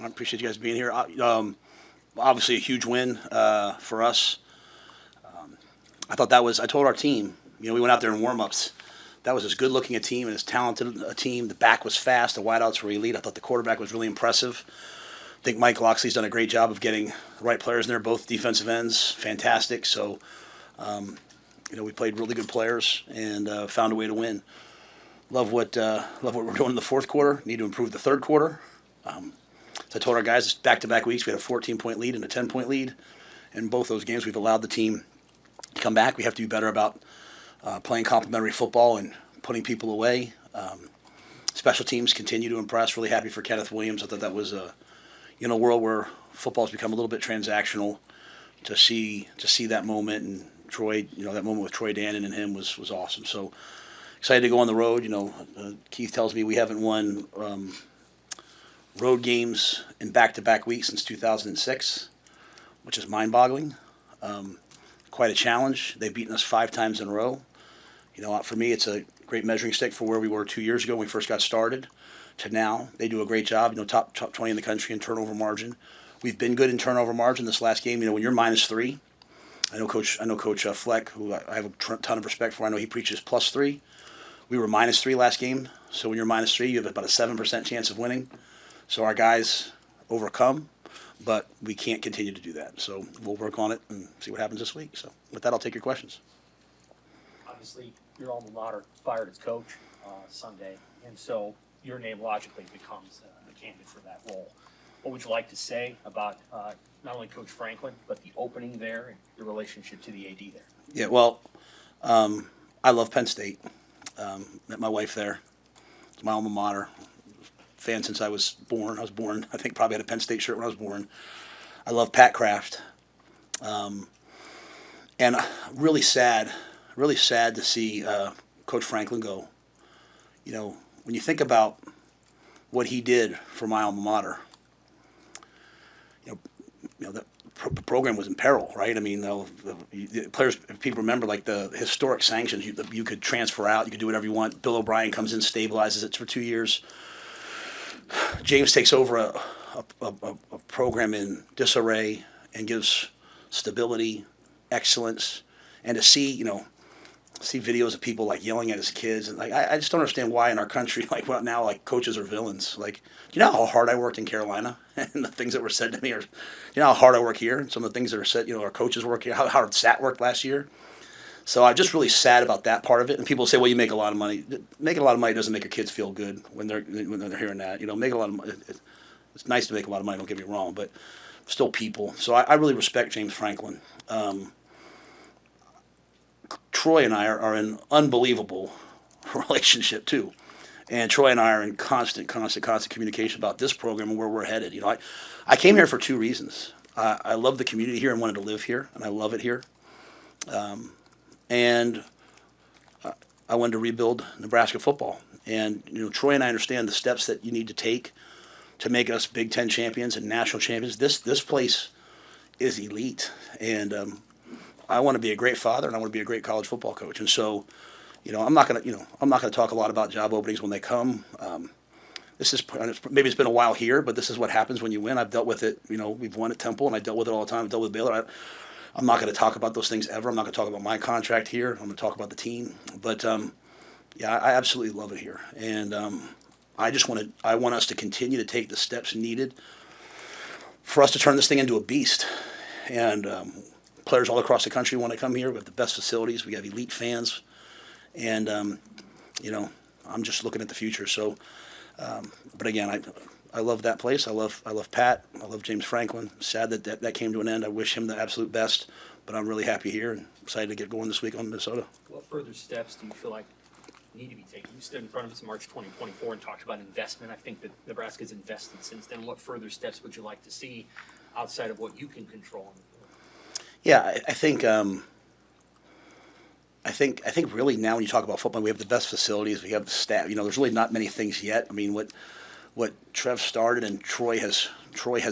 I appreciate you guys being here. Obviously, a huge win for us. I thought that was. I told our team. We went out there in warm-ups. That was as good-looking a team and as talented a team. The back was fast. The wideouts were elite. I thought the quarterback was really impressive. I think Mike Loxley's done a great job of getting the right players in there. Both defensive ends, fantastic. So, we played really good players and found a way to win. Love what we're doing in the fourth quarter. Need to improve the third quarter. So I told our guys back-to-back weeks we had a 14-point lead and a 10-point lead. In both those games, we've allowed the team to come back. We have to be better about playing complementary football and putting people away. Special teams continue to impress. Really happy for Kenneth Williams. I thought that was a world where football's become a little bit transactional. To see that moment and Troy, that moment with Troy Dannon and him was awesome. So excited to go on the road. Keith tells me we haven't won road games in back-to-back weeks since 2006, which is mind-boggling. Quite a challenge. They've beaten us 5 times in a row. For me, it's a great measuring stick for where we were 2 years ago when we first got started to now. They do a great job. Top 20 in the country in turnover margin. We've been good in turnover margin this last game. When you're -3, I know Coach Fleck, who I have a ton of respect for. I know he preaches +3. We were -3 last game. So when you're -3, you have about a 7% chance of winning. So our guys overcome, but we can't continue to do that. So we'll work on it and see what happens this week. So with that, I'll take your questions. Obviously, your alma mater fired its coach Sunday, and so your name logically becomes a candidate for that role. What would you like to say about not only Coach Franklin, but the opening there and your relationship to the AD there? Yeah, well, I love Penn State. Met my wife there. It's my alma mater. Fan since I was born. I think probably had a Penn State shirt when I was born. I love Pat Kraft. And really sad to see Coach Franklin go. When you think about what he did for my alma mater, the program was in peril, right? I mean, the players, if people remember, like the historic sanctions, you could transfer out, you could do whatever you want. Bill O'Brien comes in, stabilizes it for 2 years. James takes over a program in disarray and gives stability, excellence, and to see videos of people like yelling at his kids, and I just don't understand why in our country now coaches are villains. How hard I worked in Carolina and the things that were said to me, or how hard I work here and some of the things that are said. Our coaches work here, how hard Sat worked last year. So I'm just really sad about that part of it. And people say, well, you make a lot of money. Making a lot of money doesn't make your kids feel good when they're hearing that. Make a lot of money. It's nice to make a lot of money, don't get me wrong, but still people. So I really respect James Franklin. Troy and I are in unbelievable relationship too. And Troy and I are in constant communication about this program and where we're headed. I came here for 2 reasons. I love the community here and wanted to live here, and I love it here. And I wanted to rebuild Nebraska football. And, Troy and I understand the steps that you need to take to make us Big Ten champions and national champions. This place is elite. And I want to be a great father, and I want to be a great college football coach. And so, I'm not going to talk a lot about job openings when they come. Maybe it's been a while here, but this is what happens when you win. I've dealt with it. We've won at Temple, and I dealt with it all the time. I dealt with Baylor. I'm not going to talk about those things ever. I'm not going to talk about my contract here. I'm going to talk about the team. But I absolutely love it here, and I want us to continue to take the steps needed for us to turn this thing into a beast. And players all across the country want to come here. We have the best facilities. We have elite fans, and I'm just looking at the future. So, but again, I love that place. I love Pat. I love James Franklin. Sad that came to an end. I wish him the absolute best, but I'm really happy here and excited to get going this week on Minnesota. What further steps do you feel like need to be taken? You stood in front of us in March 2024 and talked about investment. I think that Nebraska's invested since then. What further steps would you like to see outside of what you can control? Yeah, I think really now when you talk about football, we have the best facilities. We have the staff. There's really not many things yet. I mean, what Trev started and Troy has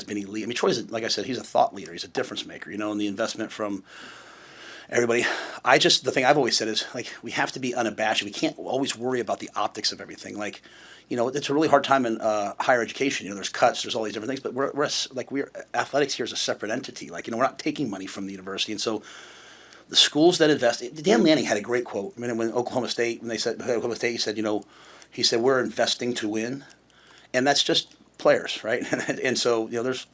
been elite. I mean, Troy's, like I said, he's a thought leader. He's a difference maker. And the investment from everybody. The thing I've always said is, like, we have to be unabashed. We can't always worry about the optics of everything. Like, it's a really hard time in higher education. There's cuts, there's all these different things, but we're athletics here is a separate entity. Like, we're not taking money from the university, and so the schools that invest. Dan Lanning had a great quote. I mean, when they said Oklahoma State, he said, we're investing to win, and that's just players, right? And so there's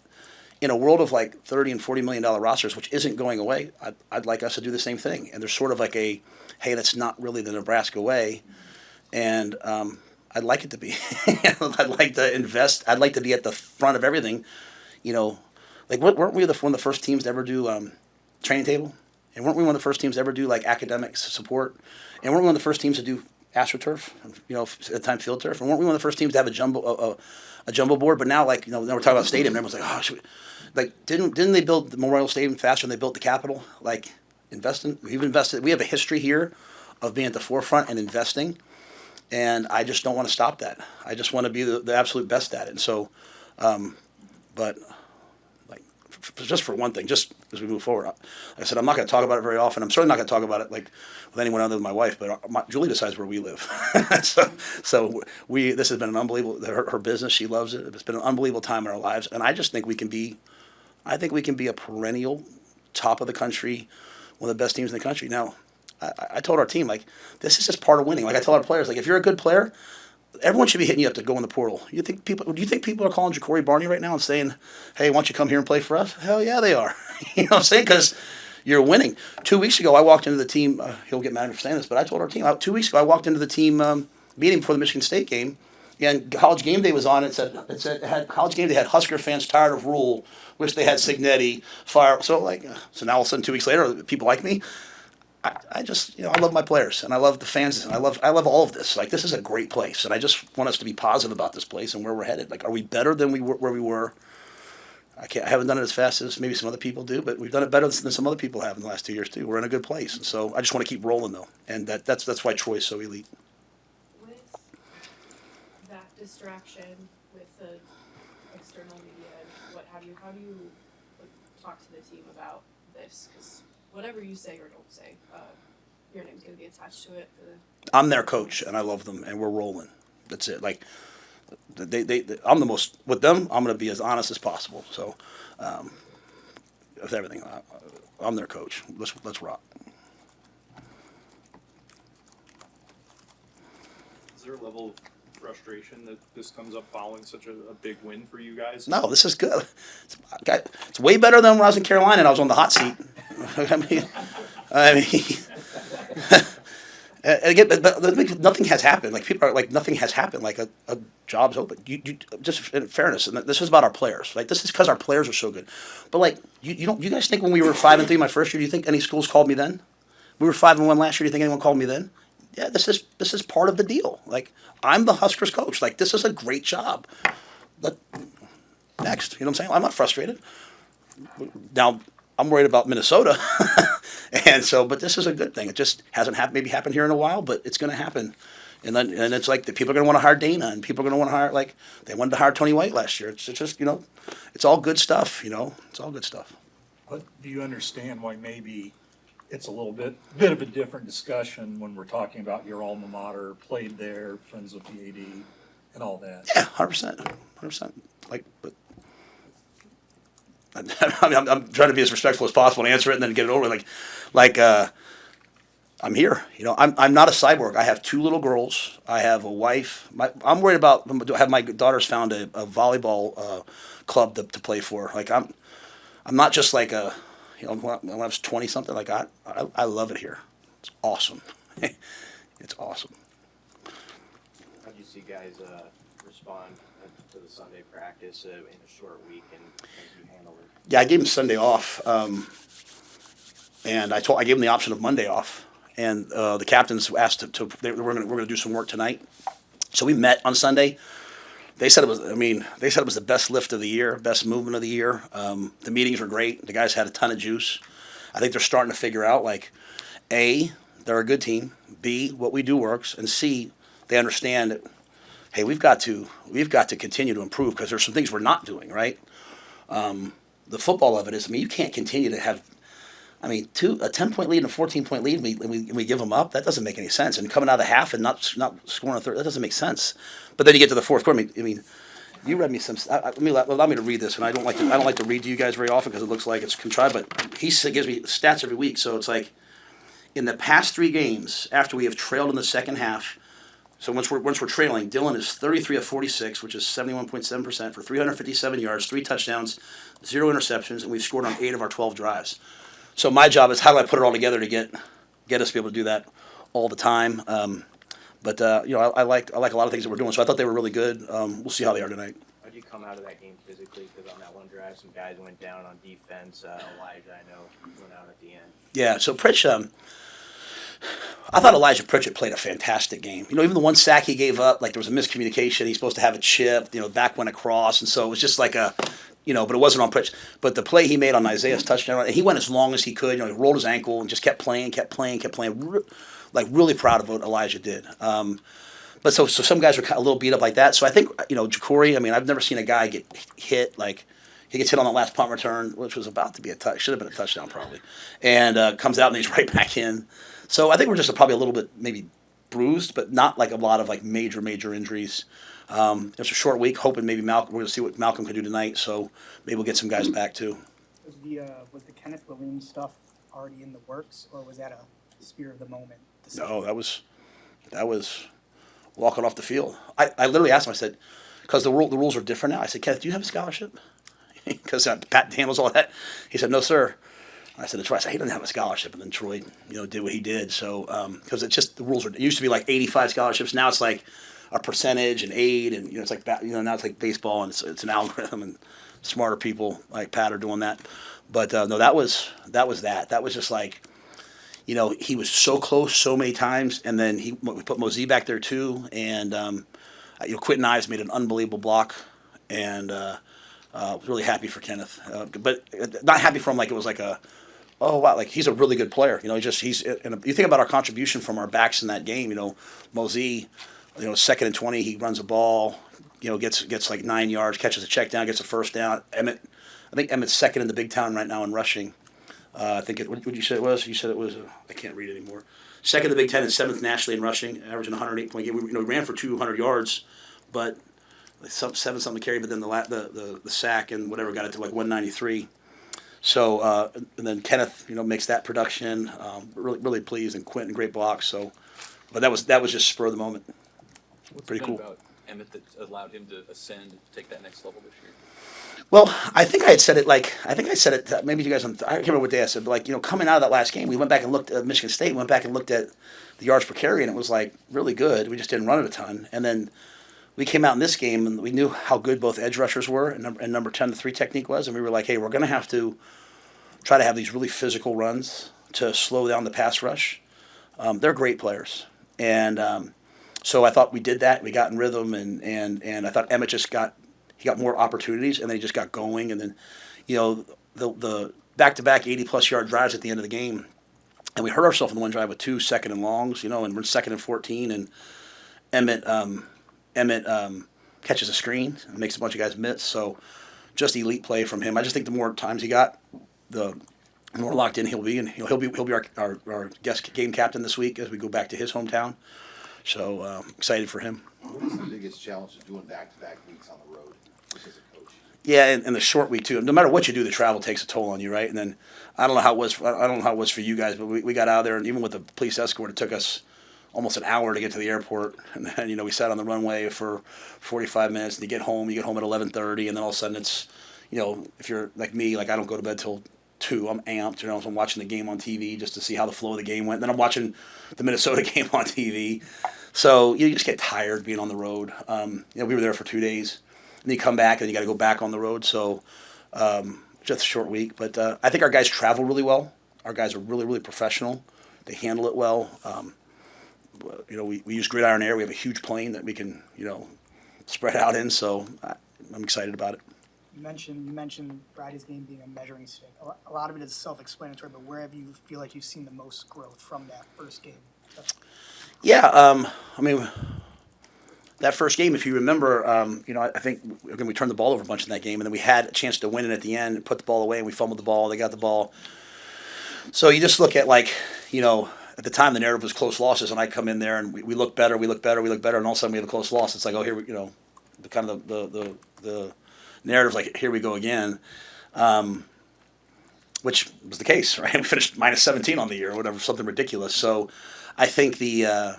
in a world of like $30 and $40 million rosters, which isn't going away. I'd like us to do the same thing. And there's sort of like hey, that's not really the Nebraska way, and I'd like it to be. I'd like to invest. I'd like to be at the front of everything. Like weren't we one of the first teams to ever do training table? And weren't we one of the first teams to ever do like academics support? And weren't we one of the first teams to do AstroTurf? At the time Field Turf. And weren't we one of the first teams to have a jumbo board? But now, like, now we're talking about stadium, and everyone's like, oh, didn't they build the Memorial Stadium faster than they built the Capitol? Like, we've invested. We have a history here of being at the forefront and investing, and I just don't want to stop that. I just want to be the absolute best at it. And so, but like, just for one thing, just as we move forward, like I said, I'm not going to talk about it very often. I'm certainly not going to talk about it like with anyone other than my wife. But Julie decides where we live, so this has been an unbelievable. Her business, she loves it. It's been an unbelievable time in our lives, and I just think we can be. I think we can be a perennial top of the country, one of the best teams in the country. Now, I told our team, like, this is just part of winning. Like, I tell our players, like, if you're a good player, everyone should be hitting you up to go in the portal. Do you think people are calling Ja'Cory Barney right now and saying, hey, why don't you come here and play for us? Hell yeah, they are. You know what I'm saying? Because you're winning. 2 weeks ago, I walked into the team. He'll get mad at me for saying this, but I told our team, 2 weeks ago, I walked into the team meeting before the Michigan State game, and College Game Day was on. College Game Day had Husker fans tired of Rhule, wish they had Signetti, fire. So now all of a sudden 2 weeks later, people like me. I just, I love my players, and I love the fans, and I love all of this. Like, this is a great place, and I just want us to be positive about this place and where we're headed. Like, are we better than where we were? I haven't done it as fast as maybe some other people do, but we've done it better than some other people have in the last 2 years too. We're in a good place, and so I just want to keep rolling though, and that's why Troy's so elite. With that distraction, with the external media, what have you, how do you talk to the team about this? Because whatever you say or don't say, your name's going to be attached to it. I'm their coach, and I love them, and we're rolling. That's it. Like, I'm the most with them. I'm going to be as honest as possible. So, with everything, I'm their coach. Let's rock. Is there a level of frustration that this comes up following such a big win for you guys? No, this is good. It's way better than when I was in Carolina and I was on the hot seat. I mean, and again, but nothing has happened. Like, people are like, nothing has happened. Like, a job's open. You just in fairness, and this is about our players. Like, this is because our players are so good. But like, you guys think when we were 5-3 my first year, do you think any schools called me then? We were 5-1 last year. Do you think anyone called me then? Yeah, this is part of the deal. Like, I'm the Huskers coach. Like, this is a great job. Next, you know what I'm saying? I'm not frustrated. Now, I'm worried about Minnesota, and so, but this is a good thing. It just hasn't happened here in a while, but it's going to happen. And it's like the people are going to want to hire Dana, and people are going to want to hire, like, they wanted to hire Tony White last year. It's just, it's all good stuff. It's all good stuff. But do you understand why maybe it's a little bit of a different discussion when we're talking about your alma mater, played there, friends with the AD, and all that? Yeah, 100%. Like, but I mean, I'm trying to be as respectful as possible and answer it and then get it over. I'm here. I'm not a cyborg. I have 2 little girls. I have a wife. I'm worried about have my daughters found a volleyball club to play for. Like, I'm not just like when I was 20 something. Like, I love it here. It's awesome. It's awesome. How do you see guys respond to the Sunday practice in a short week, and as you handle it? Yeah, I gave him Sunday off, and I gave him the option of Monday off. And the captains asked we're going to do some work tonight. So we met on Sunday. They said it was the best lift of the year, best movement of the year. The meetings were great. The guys had a ton of juice. I think they're starting to figure out, like, A, they're a good team. B, what we do works. And C, they understand that, hey, we've got to continue to improve because there's some things we're not doing, right? The football of it is, you can't continue to have I mean, a 10-point lead and a 14-point lead, and we give them up. That doesn't make any sense. And coming out of the half and not scoring a third, that doesn't make sense. But then you get to the fourth quarter. I mean, you read me some. Allow me to read this, and I don't like to read to you guys very often because it looks like it's contrived. But he gives me stats every week, so it's like in the past 3 games after we have trailed in the second half. So once we're trailing, Dylan is 33 of 46, which is 71.7% for 357 yards, 3 touchdowns, 0 interceptions, and we've scored on 8 of our 12 drives. So my job is how do I put it all together to get us to be able to do that all the time. But I like a lot of things that we're doing. So I thought they were really good. We'll see how they are tonight. How'd you come out of that game physically? Because on that one drive, some guys went down on defense. Elijah, I know, went out at the end. Yeah. So Pritch, I thought Elijah Pritchett played a fantastic game. Even the one sack he gave up, like there was a miscommunication. He's supposed to have it chipped. Back went across, and so it was just like but it wasn't on Pritch. But the play he made on Isaiah's touchdown, and he went as long as he could. He rolled his ankle and just kept playing. Really proud of what Elijah did. But so some guys were a little beat up like that. So I think Ja'Cory. I mean, I've never seen a guy get hit like. He gets hit on that last punt return, which was about to be should have been a touchdown probably, and comes out and he's right back in. So I think we're just probably a little bit maybe bruised, but not like a lot of like major injuries. It's a short week, hoping maybe Malcolm. We're going to see what Malcolm can do tonight, so maybe we'll get some guys back too. Was the Kenneth Williams stuff already in the works, or was that a spear of the moment? No, that was walking off the field. I literally asked him. I said, because the rules are different now. I said, Kenneth, do you have a scholarship? Because Pat handles all that. He said, no, sir. I said, that's right. I said, he doesn't have a scholarship. And then Troy, did what he did. So, because it's just the rules it used to be like 85 scholarships. Now it's like a percentage and aid, and it's like now it's like baseball, and it's an algorithm, and smarter people like Pat are doing that. But no, that was that. That was just like, he was so close so many times, and then we put Mosey back there too, and Quentin Ives made an unbelievable block, and was really happy for Kenneth, but not happy for him like it was like oh wow, like he's a really good player. He's and you think about our contribution from our backs in that game. Mosey, 2nd and 20, he runs a ball, gets like 9 yards, catches a check down, gets a first down. I think Emmett's 2nd in the Big Ten right now in rushing. I think what you said it was? You said it was. I can't read it anymore. 2nd in the Big Ten and 7th nationally in rushing, averaging 108 game. We ran for 200 yards, but 7 something carry. But then the sack and whatever got it to like 193. So and then Kenneth, makes that production. Really pleased, and Quentin great blocks. So, but that was just spur of the moment. What's Pretty cool. About Emmett that allowed him to ascend, take that next level this year? Well, I think I had said it maybe you guys, I can't remember what day I said, but coming out of that last game, we went back and looked at Michigan State, went back and looked at the yards per carry, and it was like really good. We just didn't run it a ton. And then we came out in this game, and we knew how good both edge rushers were and number 10 to 3 technique was, and we were like, hey, we're going to have to try to have these really physical runs to slow down the pass rush. They're great players. And so I thought we did that. We got in rhythm, and I thought Emmett he got more opportunities, and then he just got going. And then, the back-to-back 80-plus yard drives at the end of the game, and we hurt ourselves in the one drive with 2 second and longs, and we're 2nd and 14, and Emmett catches a screen and makes a bunch of guys miss. So just elite play from him. I just think the more times he got, the more locked in he'll be, and he'll be our guest game captain this week as we go back to his hometown. So excited for him. What is the biggest challenge of doing back-to-back weeks on the road as a coach? Yeah, and the short week too. No matter what you do, the travel takes a toll on you, right? And then I don't know how it was for you guys, but we got out there, and even with the police escort, it took us almost an hour to get to the airport. And then we sat on the runway for 45 minutes, and you get home at 11:30, and then all of a sudden it's if you're like me, like I don't go to bed till 2. I'm amped, so I'm watching the game on TV just to see how the flow of the game went. And then I'm watching the Minnesota game on TV. So you just get tired being on the road. We were there for 2 days, and you come back, and you got to go back on the road. So just a short week. But I think our guys travel really well. Our guys are really, really professional. They handle it well. We use gridiron air. We have a huge plane that we can, spread out in. So I'm excited about it. You mentioned Friday's game being a measuring stick. A lot of it is self-explanatory, but where have you feel like you've seen the most growth from that first game? Yeah, that first game, if you remember, I think again we turned the ball over a bunch in that game, and then we had a chance to win it at the end and put the ball away, and we fumbled the ball. They got the ball. So you just look at like, at the time the narrative was close losses, and I come in there and we look better, we look better, we look better, and all of a sudden we have a close loss. It's like, oh, here we, the kind of the narrative, like, here we go again, which was the case, right? We finished minus 17 on the year, or whatever, something ridiculous. So I think the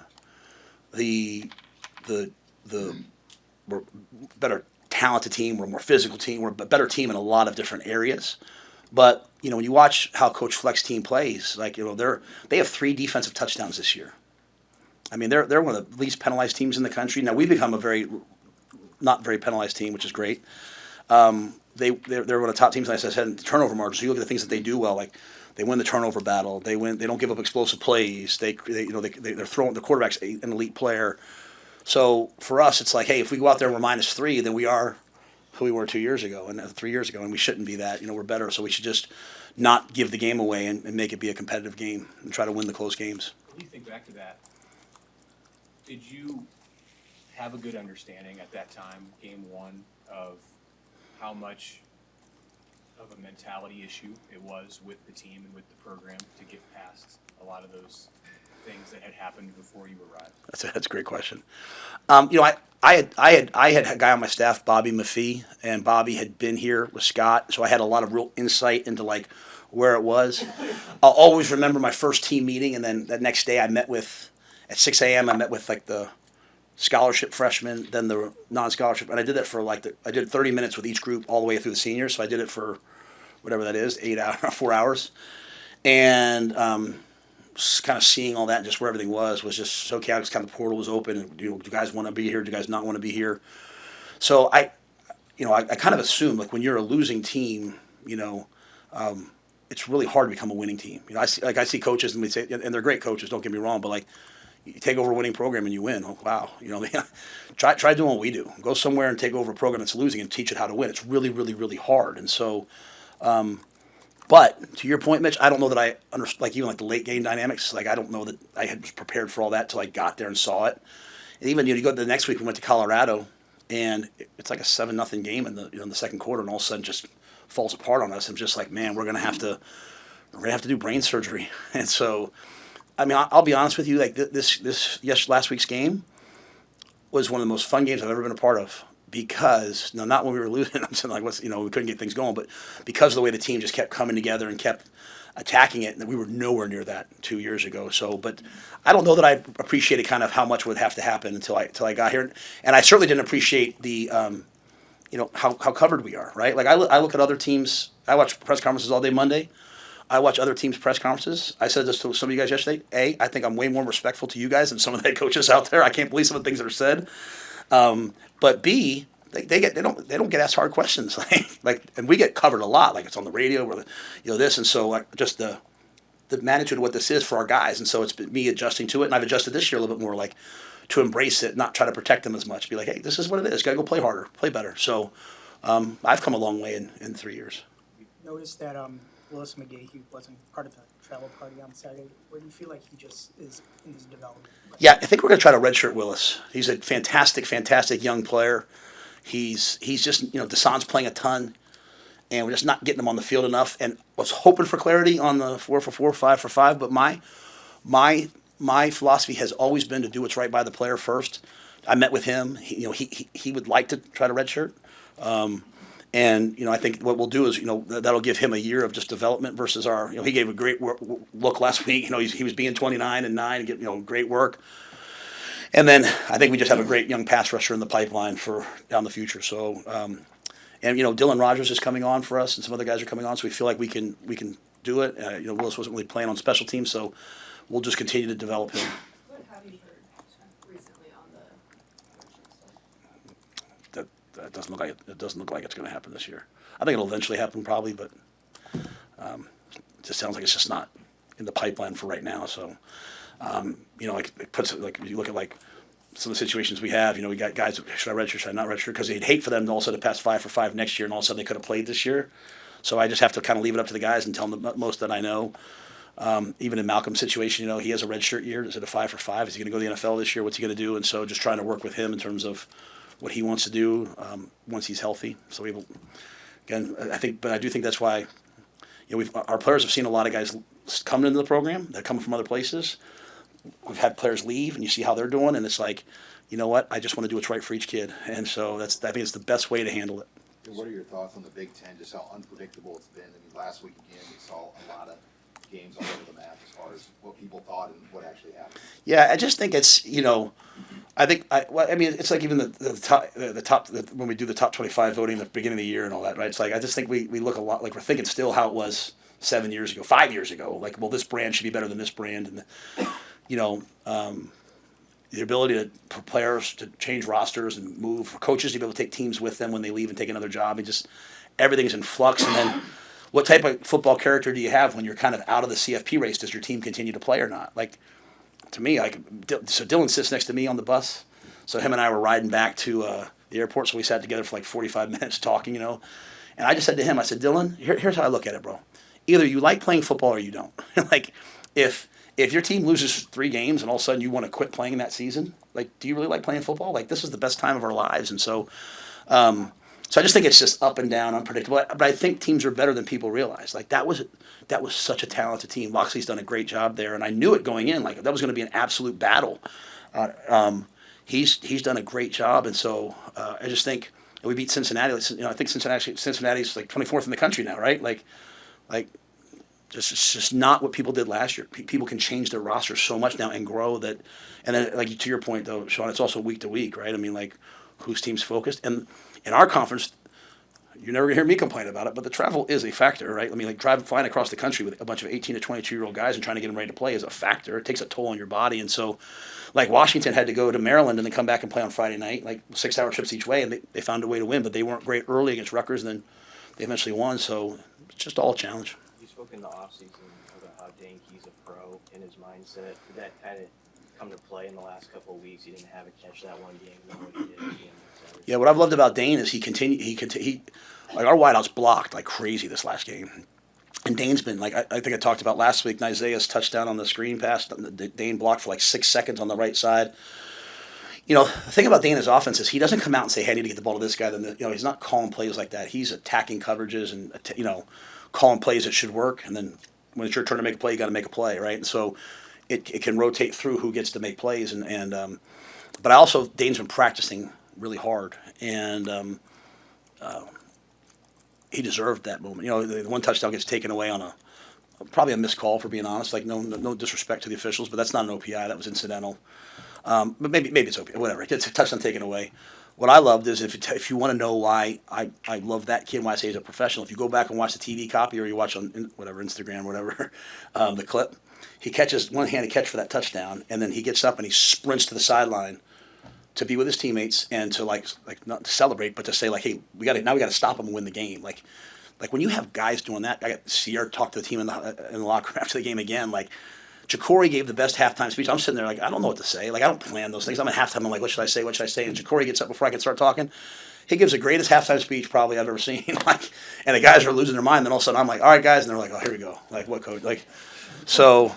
we're a better talented team, we're a more physical team, we're a better team in a lot of different areas. But when you watch how Coach Fleck's team plays, like they have 3 defensive touchdowns this year. I mean, they're one of the least penalized teams in the country. Now we've become a not very penalized team, which is great. They're one of the top teams, like I said, in turnover margin. So you look at the things that they do well, like they win the turnover battle. They don't give up explosive plays. They're throwing, the quarterback's an elite player. So for us, it's like, hey, if we go out there and we're minus 3, then we are who we were 2 years ago and 3 years ago, and we shouldn't be that. We're better, so we should just not give the game away and make it be a competitive game and try to win the close games. When you think back to that, did you have a good understanding at that time, game 1, of how much of a mentality issue it was with the team and with the program to get past a lot of those things that had happened before you arrived? That's a great question. I had a guy on my staff, Bobby Maffei, and Bobby had been here with Scott, so I had a lot of real insight into like where it was. I'll always remember my first team meeting, and then the next day at 6 a.m. I met with like the scholarship freshmen, then the non-scholarship, and I did that for I did 30 minutes with each group all the way through the seniors, so I did it for whatever that is, 4 hours, and kind of seeing all that and just where everything was just so chaotic. Kind of the portal was open, and do you guys want to be here? Do you guys not want to be here? So I kind of assume like when you're a losing team, it's really hard to become a winning team. I see coaches and we say, and they're great coaches. Don't get me wrong, but like you take over a winning program and you win. Oh wow, try doing what we do. Go somewhere and take over a program that's losing and teach it how to win. It's really, really, really hard. And so. But to your point, Mitch, I don't know that I understand, like even like the late game dynamics. Like I don't know that I had prepared for all that till I got there and saw it. And even you go the next week, we went to Colorado, and it's like a 7-0 game in the second quarter, and all of a sudden just falls apart on us. I'm just like, man, we're gonna have to do brain surgery. And so, I mean, I'll be honest with you, like last week's game was one of the most fun games I've ever been a part of. Because not when we were losing, I'm saying like we couldn't get things going, but because of the way the team just kept coming together and kept attacking it, and we were nowhere near that 2 years ago. So, but I don't know that I appreciated kind of how much would have to happen until I got here, and I certainly didn't appreciate the how covered we are, right? Like I look at other teams. I watch press conferences all day Monday. I watch other teams' press conferences. I said this to some of you guys yesterday. A, I think I'm way more respectful to you guys than some of the head coaches out there. I can't believe some of the things that are said. But B, they don't get asked hard questions and we get covered a lot, like it's on the radio or this, and so like just the magnitude of what this is for our guys, and so it's been me adjusting to it, and I've adjusted this year a little bit more, like to embrace it, not try to protect them as much, be like, hey, this is what it is, gotta go play harder, play better. So I've come a long way in 3 years. Noticed that Willis McGahee wasn't part of the travel party on Saturday. Where do you feel like he just is in his development? Yeah, I think we're going to try to redshirt Willis. He's a fantastic, fantastic young player. He's just, Deshaun's playing a ton, and we're just not getting him on the field enough. And I was hoping for clarity on the 4-for-4, 5-for-5, but my philosophy has always been to do what's right by the player first. I met with him. He would like to try to redshirt. And I think what we'll do is that'll give him a year of just development versus our he gave a great look last week. He was being 29 and 9 and get great work. And then I think we just have a great young pass rusher in the pipeline for down the future. So and Dylan Rogers is coming on for us, and some other guys are coming on, so we feel like we can do it. Willis wasn't really playing on special teams, so we'll just continue to develop him. What have you heard recently on the stuff? That doesn't look like it's going to happen this year. I think it'll eventually happen, probably, but it just sounds like it's just not in the pipeline for right now. So, like it puts it like you look at like some of the situations we have. We got guys should I redshirt, should I not redshirt? Because they'd hate for them to also to pass 5-for-5 next year, and all of a sudden they could have played this year. So I just have to kind of leave it up to the guys and tell them the most that I know. Even in Malcolm's situation, he has a redshirt year. Is it a 5-for-5? Is he going to go to the NFL this year? What's he going to do? And so just trying to work with him in terms of what he wants to do once he's healthy. So we will, again, I do think that's why, our players have seen a lot of guys come into the program that come from other places. We've had players leave, and you see how they're doing, and it's like, you know what? I just want to do what's right for each kid, and so I think it's the best way to handle it. What are your thoughts on the Big Ten, just how unpredictable it's been? I mean, last week again, we saw a lot of games all over the map as far as what people thought and what actually happened. Yeah, I just think it's, I mean, it's like even the top when we do the top 25 voting at the beginning of the year and all that, right? It's like I just think we look a lot like we're thinking still how it was 7 years ago, 5 years ago. Like, well, this brand should be better than this brand, and the ability for players to change rosters and move, for coaches to be able to take teams with them when they leave and take another job, and just everything's in flux. And then, what type of football character do you have when you're kind of out of the CFP race? Does your team continue to play or not? Like, to me, so Dylan sits next to me on the bus. So him and I were riding back to the airport, so we sat together for like 45 minutes talking, And I just said to him, I said, Dylan, here's how I look at it, bro. Either you like playing football or you don't. Like, if your team loses 3 games and all of a sudden you want to quit playing that season, like, do you really like playing football? Like, this is the best time of our lives. And so so I just think it's just up and down, unpredictable. But I think teams are better than people realize. Like, that was such a talented team. Loxley's done a great job there, and I knew it going in. Like, that was going to be an absolute battle. He's done a great job, and so I just think we beat Cincinnati. I think Cincinnati's like 24th in the country now, right? Like it's just not what people did last year. People can change their roster so much now and grow that. And then, like, to your point though, Sean, it's also week to week, right? I mean, like, whose team's focused, and in our conference, you're never gonna hear me complain about it, but the travel is a factor, right? I mean, like, flying across the country with a bunch of 18 to 22-year-old guys and trying to get them ready to play is a factor. It takes a toll on your body, and so, like, Washington had to go to Maryland and then come back and play on Friday night, like 6-hour trips each way, and they found a way to win, but they weren't great early against Rutgers, and then they eventually won. So it's just all a challenge. You spoke in the offseason about how Dane Key's a pro in his mindset. Did that kind of come to play in the last couple of weeks? He didn't have it catch that one game, and then what he did at the end of Saturday. Yeah, what I've loved about Dane is he like, our wideouts blocked like crazy this last game. And Dane's been, like, I think I talked about last week, Isaiah's touchdown on the screen pass. Dane blocked for like 6 seconds on the right side. The thing about Dane's offense is he doesn't come out and say, hey, I need to get the ball to this guy. Then he's not calling plays like that. He's attacking coverages and, calling plays that should work. And then when it's your turn to make a play, you got to make a play, right? And so it can rotate through who gets to make plays. But Dane's been practicing really hard. And he deserved that moment. The one touchdown gets taken away on probably a missed call, for being honest. Like, no disrespect to the officials, but that's not an OPI. That was incidental. But maybe it's OPI. Whatever. It's a touchdown taken away. What I loved is if you want to know why I love that kid, why I say he's a professional, if you go back and watch the TV copy or you watch on Instagram, whatever, the clip, he catches one-handed catch for that touchdown, and then he gets up and he sprints to the sideline to be with his teammates and to like not to celebrate, but to say, like, hey, we got to stop him and win the game. Like when you have guys doing that, I got Sierra talk to the team in the locker room after the game again. Like, Jacory gave the best halftime speech. I'm sitting there like, I don't know what to say. Like, I don't plan those things. I'm at halftime. I'm like, what should I say? What should I say? And Jacory gets up before I can start talking. He gives the greatest halftime speech probably I've ever seen. And the guys are losing their mind. Then all of a sudden I'm like, all right, guys, and they're like, oh, here we go. Like, what, coach? Like, so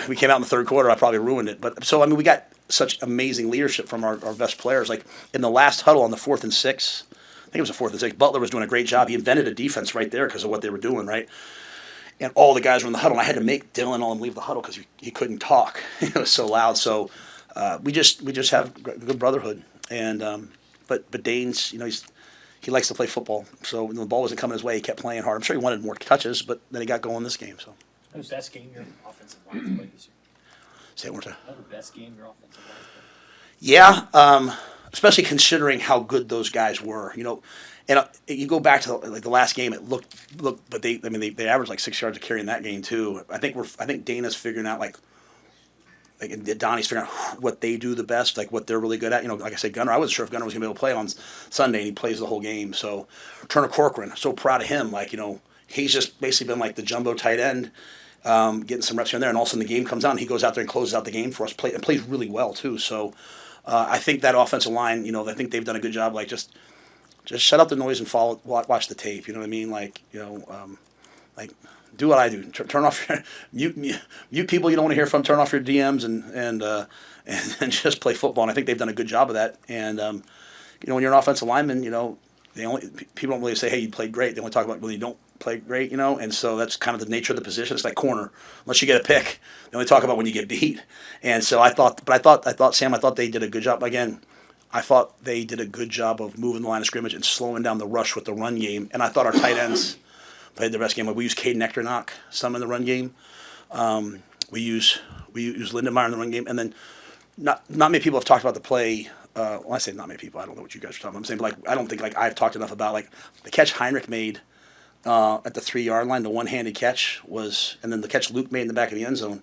we came out in the third quarter. I probably ruined it. But so, I mean, we got such amazing leadership from our best players. Like, in the last huddle on the 4th and 6, I think it was a 4th and 6. Butler was doing a great job. He invented a defense right there because of what they were doing, right? And all the guys were in the huddle. And I had to make Dylan all leave the huddle because he couldn't talk. It was so loud. So we just have good brotherhood. And but Dane's, he likes to play football. So when the ball wasn't coming his way, he kept playing hard. I'm sure he wanted more touches, but then he got going this game. So The best game your offensive line played this year. say it one more time. The best game your offensive line played. Yeah, especially considering how good those guys were. And you go back to the last game. It looked, but they averaged like 6 yards of carry in that game too. I think Dana's figuring out and Donnie's figuring out what they do the best, like what they're really good at. Like I said, Gunnar. I wasn't sure if Gunnar was gonna be able to play on Sunday, and he plays the whole game. So Turner Corcoran, so proud of him. He's just basically been like the jumbo tight end, getting some reps here and there, and all of a sudden the game comes out, and he goes out there and closes out the game for us. And plays really well too. So I think that offensive line, I think they've done a good job. Like just shut up the noise and watch the tape. You know what I mean? Do what I do. Turn off your mute people you don't want to hear from. Turn off your DMs and just play football. And I think they've done a good job of that. And when you're an offensive lineman, people don't really say, hey, you played great. They only talk about when you don't play great, and so that's kind of the nature of the position. It's like corner, unless you get a pick. They only talk about when you get beat. And so I thought, Sam, I thought they did a good job. Again, I thought they did a good job of moving the line of scrimmage and slowing down the rush with the run game. And I thought our tight ends played the best game. We used Caden Echternock some in the run game. We use Lindenmeyer in the run game, and then not many people have talked about the play. When I say not many people, I don't know what you guys are talking about. I'm saying, but I don't think I've talked enough about the catch Heinrich made at the 3-yard line. The one-handed catch was, and then the catch Luke made in the back of the end zone.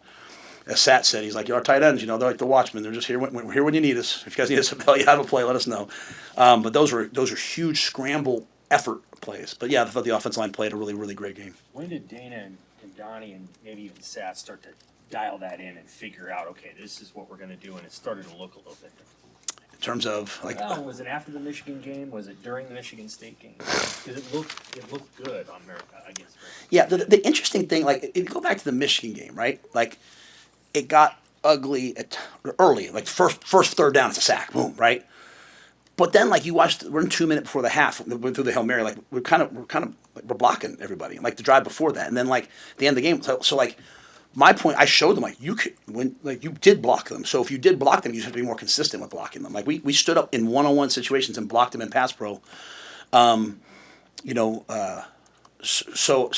As Sat said, he's like, our tight ends, they're like the watchmen. They're just here. We're here when you need us. If you guys need us to tell you how to play, let us know. But those are huge scramble effort plays. But yeah, I thought the offensive line played a really, really great game. When did Dana and Donnie and maybe even Sat start to dial that in and figure out, okay, this is what we're going to do, and it started to look a little bit different? In terms of Was it after the Michigan game? Was it during the Michigan State game? Because it looked good on America, I guess. Yeah, the interesting thing, if you go back to the Michigan game, right? It got ugly early, first third down, it's a sack, boom, right? But then, you watched, we're in 2 minutes before the half, we went through the Hail Mary, we're blocking everybody, the drive before that, and then the end of the game. So my point, I showed them you did block them. So if you did block them, you have to be more consistent with blocking them. We stood up in one-on-one situations and blocked them in pass pro. So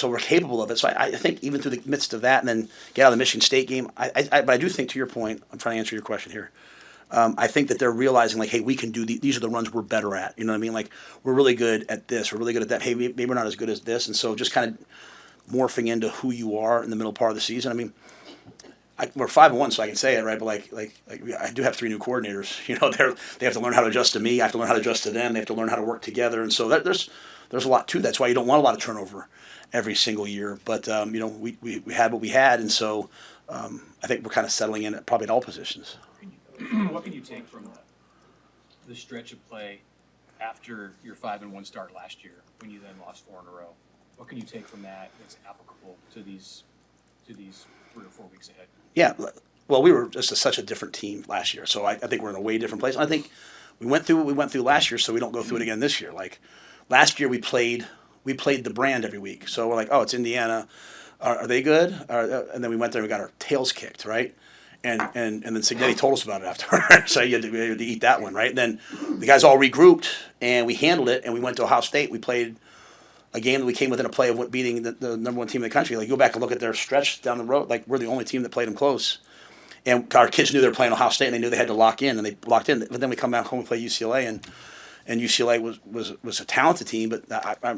we're capable of it. So I think even through the midst of that, and then get out of the Michigan State game, but I do think, to your point, I'm trying to answer your question here. I think that they're realizing hey, we can do these are the runs we're better at. You know what I mean? We're really good at this. We're really good at that. Hey, maybe we're not as good as this. And so just kind of morphing into who you are in the middle part of the season. I mean, we're 5-1, so I can say it, right? But I do have 3 new coordinators. They have to learn how to adjust to me. I have to learn how to adjust to them. They have to learn how to work together. And so there's a lot to that. That's why you don't want a lot of turnover every single year. But we had what we had, and so I think we're kind of settling in probably at all positions. What can you take from the stretch of play after your 5-1 start last year, when you then lost 4 in a row? What can you take from that that's applicable to these 3 or 4 weeks ahead? Yeah, well, we were just such a different team last year, so I think we're in a way different place. And I think we went through what we went through last year, so we don't go through it again this year. Last year we played the brand every week, so we're oh, it's Indiana, are they good? And then we went there and we got our tails kicked, right? And then Signetti told us about it after, so you had to eat that one, right? And then the guys all regrouped and we handled it, and we went to Ohio State. We played a game that we came within a play of beating the number 1 team in the country. Go back and look at their stretch down the road. We're the only team that played them close. And our kids knew they were playing Ohio State, and they knew they had to lock in, and they locked in. But then we come back home and play UCLA, and UCLA was a talented team. But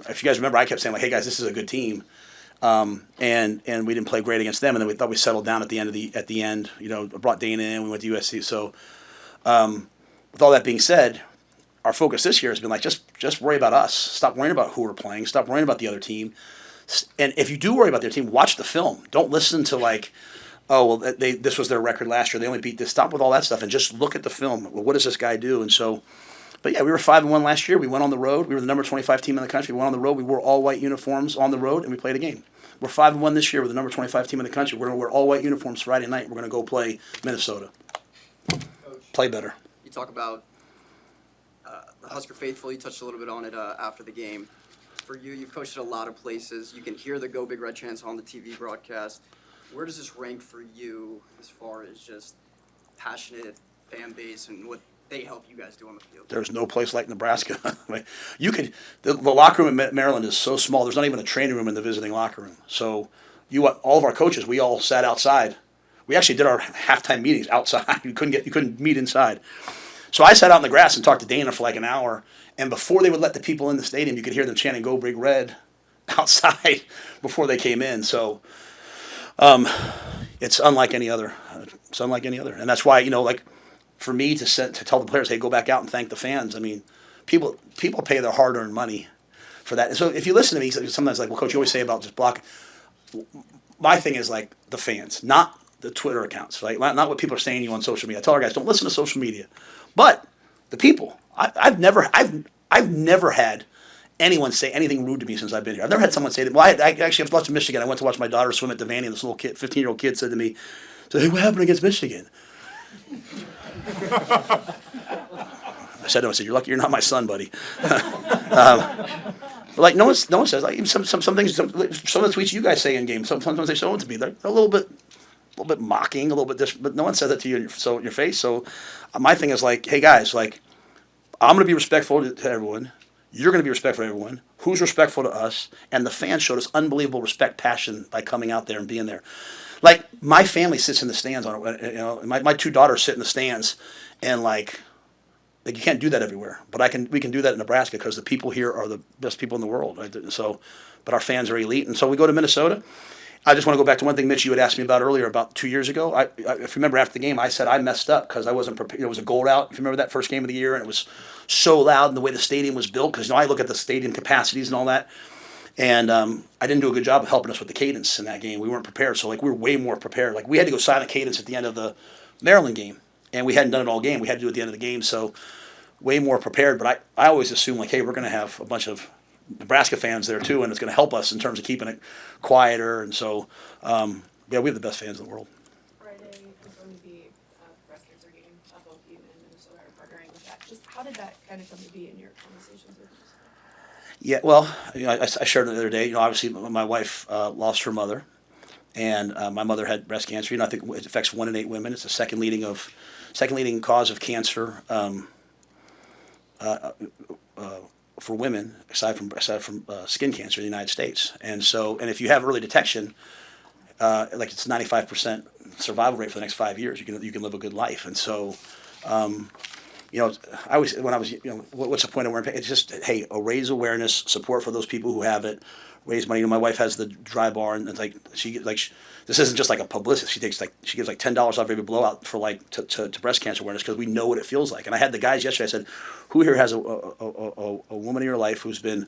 if you guys remember, I kept saying, hey, guys, this is a good team. And we didn't play great against them, and then we thought we settled down at the end. Brought Dana in, we went to USC. So with all that being said, our focus this year has been just worry about us. Stop worrying about who we're playing. Stop worrying about the other team. And if you do worry about their team, watch the film. Don't listen to this was their record last year. They only beat this. Stop with all that stuff and just look at the film. Well, what does this guy do? And so, but yeah, we were 5-1 last year. We went on the road. We were the number 25 team in the country. We went on the road. We wore all white uniforms on the road, and we played a game. We're 5-1 this year. We're the number 25 team in the country. We're going to wear all white uniforms Friday night. We're going to go play Minnesota. Coach, Play better. you talk about the Husker faithful. You touched a little bit on it after the game. For you, you've coached at a lot of places. You can hear the Go Big Red chants on the TV broadcast. Where does this rank for you as far as just passionate fan base and what they help you guys do on the field? There's no place like Nebraska. The locker room in Maryland is so small. There's not even a training room in the visiting locker room. So all of our coaches, we all sat outside. We actually did our halftime meetings outside. You couldn't meet inside. So I sat out in the grass and talked to Dana for an hour. And before they would let the people in the stadium, you could hear them chanting "Go Big Red" outside before they came in. So it's unlike any other. It's unlike any other, and that's why for me to tell the players, "Hey, go back out and thank the fans." I mean, people pay their hard-earned money for that. And so if you listen to me, sometimes well, Coach, you always say about just block. My thing is the fans, not the Twitter accounts, right? Not what people are saying to you on social media. I tell our guys, don't listen to social media, but the people. I've never had anyone say anything rude to me since I've been here. I've never had someone say that. Well, I actually have watched Michigan. I went to watch my daughter swim at the Vanny, and this little kid, 15-year-old kid, said to me, "Hey, what happened against Michigan?" I said to him, "You're lucky you're not my son, buddy." But like no one says like even some things. Some of the tweets you guys say in game. Sometimes they show it to me. They're a little bit mocking, a little bit but no one says it to you in your face. So my thing is like, hey guys, like I'm going to be respectful to everyone. You're going to be respectful to everyone. Who's respectful to us? And the fans showed us unbelievable respect, passion by coming out there and being there. Like my family sits in the stands on it. You know, my two daughters sit in the stands, and like you can't do that everywhere. But we can do that in Nebraska because the people here are the best people in the world. Right? So, but our fans are elite, and so we go to Minnesota. I just want to go back to one thing, Mitch, you had asked me about earlier, about 2 years ago. If you remember after the game, I said I messed up because I wasn't prepared. It was a gold out. If you remember that first game of the year, and it was so loud and the way the stadium was built, because I look at the stadium capacities and all that, and I didn't do a good job of helping us with the cadence in that game. We weren't prepared, so like we were way more prepared. Like we had to go silent cadence at the end of the Maryland game, and we hadn't done it all game. We had to do it at the end of the game, so way more prepared. But I always assume like, hey, we're going to have a bunch of Nebraska fans there too, and it's going to help us in terms of keeping it quieter. And so, yeah, we have the best fans in the world. Friday is going to be a breast cancer game. Both you and Minnesota are partnering with that. Just how did that kind of come to be in your conversations with us? Yeah, well, I shared it the other day. Obviously, my wife lost her mother, and my mother had breast cancer. I think it affects 1 in 8 women. It's the second leading cause of cancer for women, aside from skin cancer in the United States. And if you have early detection, like it's 95% survival rate for the next 5 years. You can live a good life. And so, I always when I was what's the point of wearing? It's just hey, raise awareness, support for those people who have it, raise money. My wife has the dry bar, and it's like this isn't just like a publicity. She gives like $10 off every blowout for to breast cancer awareness because we know what it feels like. And I had the guys yesterday. I said, who here has a woman in your life who's been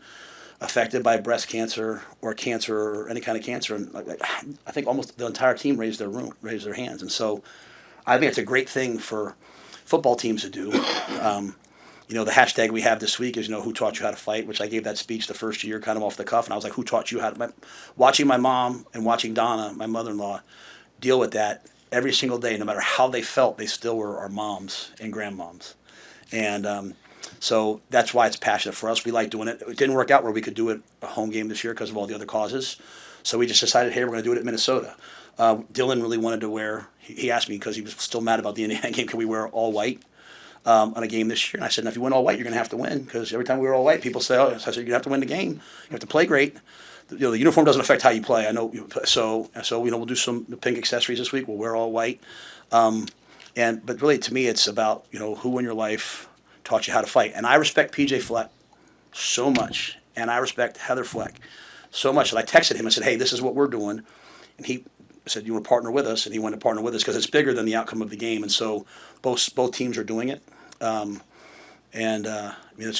affected by breast cancer or any kind of cancer? And I think almost the entire team raised their hands. And so I think it's a great thing for football teams to do. The hashtag we have this week is, who taught you how to fight, which I gave that speech the first year kind of off the cuff. And I was like, who taught you how to, watching my mom and watching Donna, my mother-in-law, deal with that every single day, no matter how they felt, they still were our moms and grandmoms. And so that's why it's passionate for us. We like doing it. It didn't work out where we could do it a home game this year because of all the other causes. So we just decided, hey, we're going to do it at Minnesota. Dylan really wanted to wear, he asked me because he was still mad about the Indiana game, can we wear all white on a game this year? And I said, if you win all white, you're going to have to win, because every time we wear all white, people say, I said, you have to win the game. You have to play great. The uniform doesn't affect how you play. I know. So we'll do some pink accessories this week. We'll wear all white. But really, to me, it's about, who in your life taught you how to fight. And I respect PJ Fleck so much, and I respect Heather Fleck so much that I texted him and said, hey, this is what we're doing. And he said, you want to partner with us? And he wanted to partner with us because it's bigger than the outcome of the game. And so both teams are doing it. It's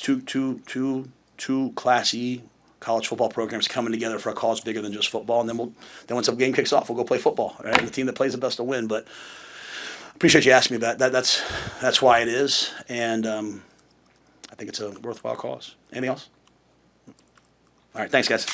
two classy college football programs coming together for a cause bigger than just football. And then once the game kicks off, we'll go play football. Right? The team that plays the best will win. But I appreciate you asking me that. That's why it is. And I think it's a worthwhile cause. Anything else? All right. Thanks, guys.